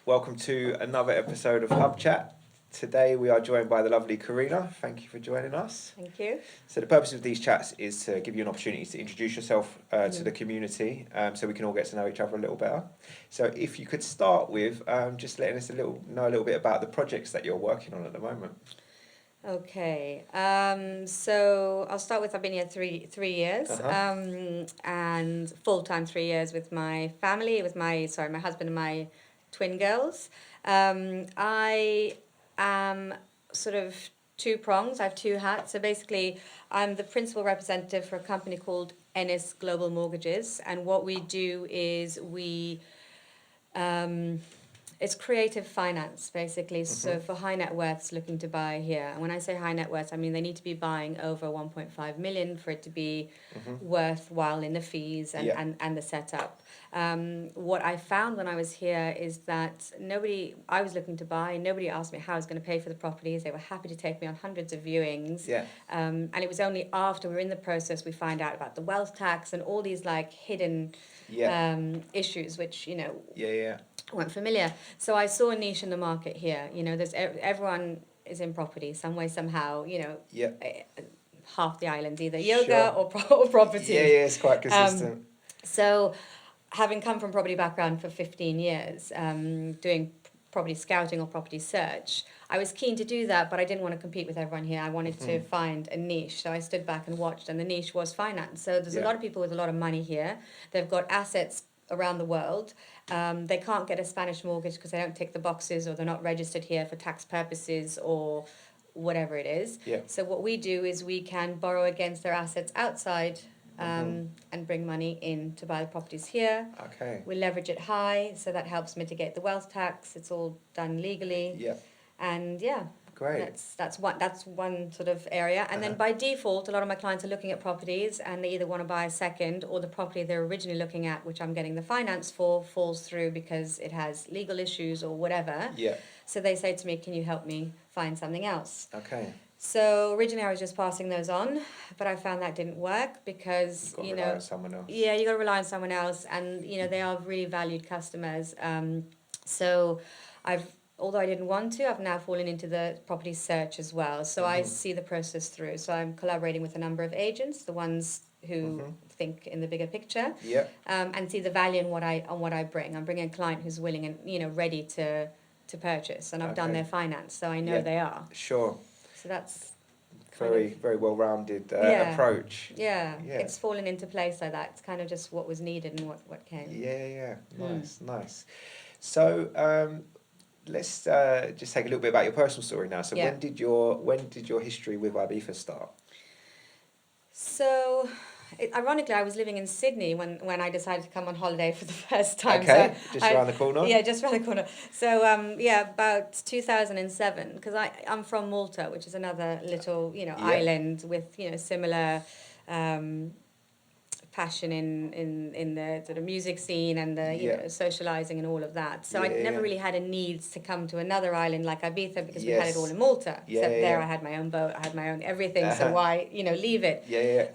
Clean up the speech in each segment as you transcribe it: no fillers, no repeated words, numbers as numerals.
Welcome to another episode of HUBchat. Today we are joined by the lovely Karina. Thank you for joining us. Thank you. So the purpose of these chats is to give you an opportunity to introduce yourself to the community, so we can all get to know each other a little better. So if you could start with just letting us know a little bit about the projects that you're working on at the moment. Okay. So I'll start with I've been here three years, and full-time 3 years with my family, with my husband and my twin girls. I am sort of two prongs. I have two hats. So basically, I'm the principal representative for a company called Ennis Global Mortgages, and what we do is it's creative finance, basically. So for high net worths looking to buy here, and when I say high net worths, I mean they need to be buying over 1.5 million for it to be worthwhile in the fees and the setup. What I found when I was here is that I was looking to buy, nobody asked me how I was going to pay for the properties. They were happy to take me on hundreds of viewings. And it was only after we were in the process we find out about the wealth tax and all these like hidden issues, which, weren't familiar. So I saw a niche in the market here. There's everyone is in property some way, somehow, half the island's either yoga or property. It's quite consistent. So having come from property background for 15 years, doing property scouting or property search, I was keen to do that, but I didn't want to compete with everyone here. I wanted to find a niche. So I stood back and watched, and the niche was finance. So there's a lot of people with a lot of money here. They've got assets around the world. They can't get a Spanish mortgage because they don't tick the boxes, or they're not registered here for tax purposes or whatever it is. So what we do is we can borrow against their assets outside and bring money in to buy the properties here. We leverage it high, so that helps mitigate the wealth tax. It's all done legally. And great. That's one sort of area. And then by default, a lot of my clients are looking at properties and they either want to buy a second, or the property they're originally looking at, which I'm getting the finance for, falls through because it has legal issues or whatever. So they say to me, can you help me find something else? So originally I was just passing those on, but I found that didn't work because, you rely on someone else. Yeah, you got to rely on someone else, and, they are really valued customers. So although I didn't want to, I've now fallen into the property search as well. So I see the process through. So I'm collaborating with a number of agents, the ones who think in the bigger picture, and see the value in what I bring. I'm bringing a client who's willing and ready to purchase, and I've done their finance, so I know they are. Sure. So that's very well-rounded approach. It's fallen into place like that. It's kind of just what was needed and what came. Nice. So let's just take a little bit about your personal story now. So when did your history with Ibiza start? So ironically, I was living in Sydney when I decided to come on holiday for the first time. Okay, so around the corner? Yeah, just around the corner. So, about 2007, because I'm from Malta, which is another little, island with, similar passion in the sort of music scene and the socializing and all of that. So I never really had a need to come to another island like Ibiza, because we had it all in Malta. Except there I had my own boat, I had my own everything. So why leave it?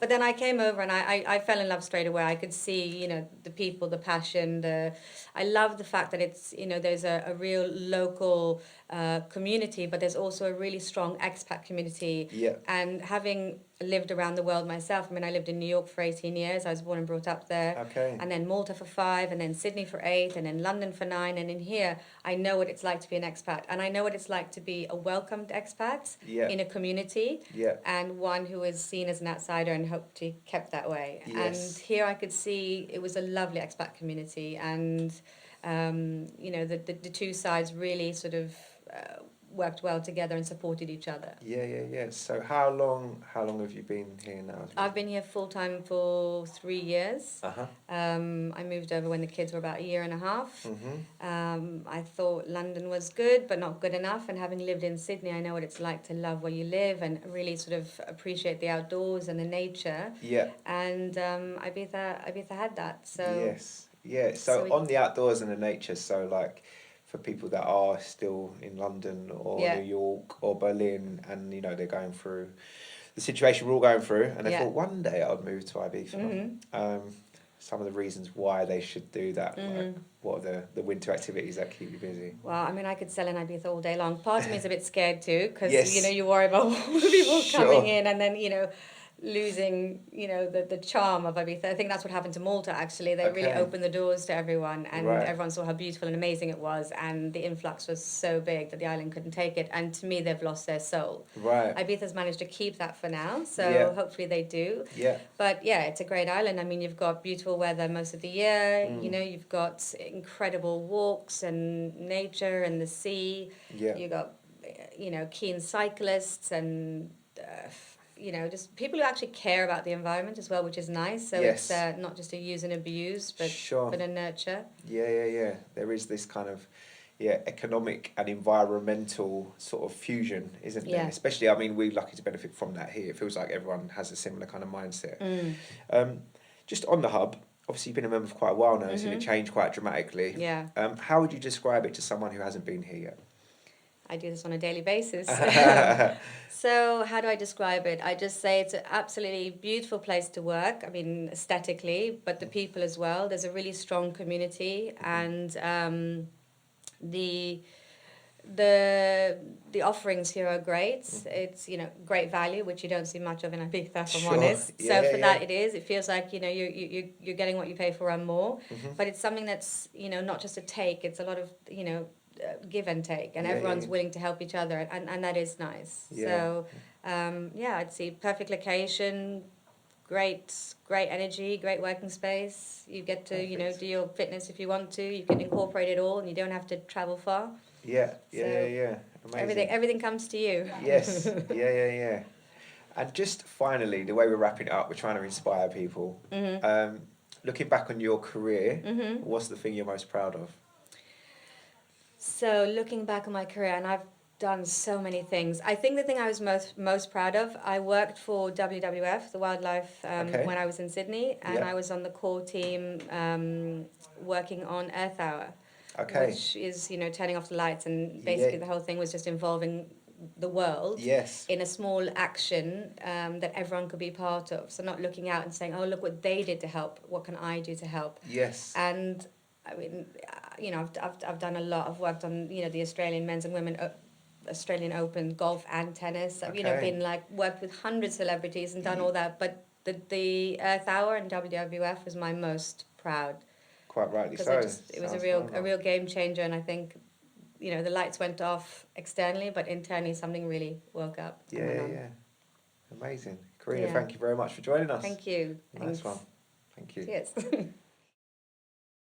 But then I came over and I fell in love straight away. I could see the people, the passion. I love the fact that it's there's a real local community, but there's also a really strong expat community. And having lived around the world myself, I lived in New York for 18 years. I was born and brought up there. And then Malta for 5, and then Sydney for 8, and then London for 9. And in here, I know what it's like to be an expat, and I know what it's like to be a welcomed expat in a community, and one who is seen as an outsider and hope to be kept that way. And here I could see it was a lovely expat community, and the two sides really sort of worked well together and supported each other. So how long have you been here now? I've been here full time for 3 years. I moved over when the kids were about a year and a half. I thought London was good, but not good enough. And having lived in Sydney, I know what it's like to love where you live and really sort of appreciate the outdoors and the nature. And Ibiza had that. So So on the outdoors and the nature, so like, for people that are still in London or New York or Berlin, and they're going through the situation we're all going through, and they thought one day I'd move to Ibiza. some of the reasons why they should do that? Like, what are the winter activities that keep you busy? Well, I mean, I could sell in Ibiza all day long. Part of me is a bit scared too, because, Yes. you know, you worry about all the people Sure. coming in and then, you know, losing, you know, the charm of Ibiza. I think that's what happened to Malta, actually. They really opened the doors to everyone, and everyone saw how beautiful and amazing it was, and the influx was so big that the island couldn't take it, and to me, they've lost their soul. Right. Ibiza's managed to keep that for now, so hopefully they do. Yeah. But yeah, it's a great island. I mean, you've got beautiful weather most of the year, you know, you've got incredible walks and nature and the sea. Yeah. You've got, you know, keen cyclists and... you know, just people who actually care about the environment as well, which is nice. So it's not just a use and abuse, but a nurture. Yeah. There is this kind of economic and environmental sort of fusion, isn't there? Especially, I mean, we're lucky to benefit from that here. It feels like everyone has a similar kind of mindset. Just on the hub, obviously you've been a member for quite a while now, so it changed quite dramatically. Yeah. How would you describe it to someone who hasn't been here yet? I do this on a daily basis. So how do I describe it? I just say it's an absolutely beautiful place to work. I mean, aesthetically, but the people as well. There's a really strong community, and the offerings here are great. It's, you know, great value, which you don't see much of in Ibiza, if I'm honest. So for that, it feels like, you know, you're getting what you pay for and more. But it's something that's, you know, not just a take. It's a lot of, you know, give and take, and everyone's willing to help each other, and that is nice. So I'd say perfect location, great energy, great working space. You get to you know, do your fitness if you want to. You can incorporate it all, and you don't have to travel far. Yeah. Amazing. Everything comes to you. Yes. Yeah. And just finally, the way we're wrapping it up, we're trying to inspire people. Looking back on your career, what's the thing you're most proud of? So looking back on my career, and I've done so many things. I think the thing I was most proud of, I worked for WWF, the wildlife, when I was in Sydney, and I was on the core team working on Earth Hour, which is, you know, turning off the lights, and basically the whole thing was just involving the world in a small action that everyone could be part of. So not looking out and saying, oh, look what they did to help, what can I do to help? Yes. And I mean, you know, I've done a lot. I've worked on, you know, the Australian men's and women Australian Open, golf and tennis. I've, you know, been like worked with hundreds of celebrities and done all that. But the Earth Hour and WWF was my most proud. Quite rightly so. It was a real game changer, and I think, you know, the lights went off externally, but internally something really woke up. Yeah. Amazing. Karina, thank you very much for joining us. Thank you. Nice one. Thank you. Cheers.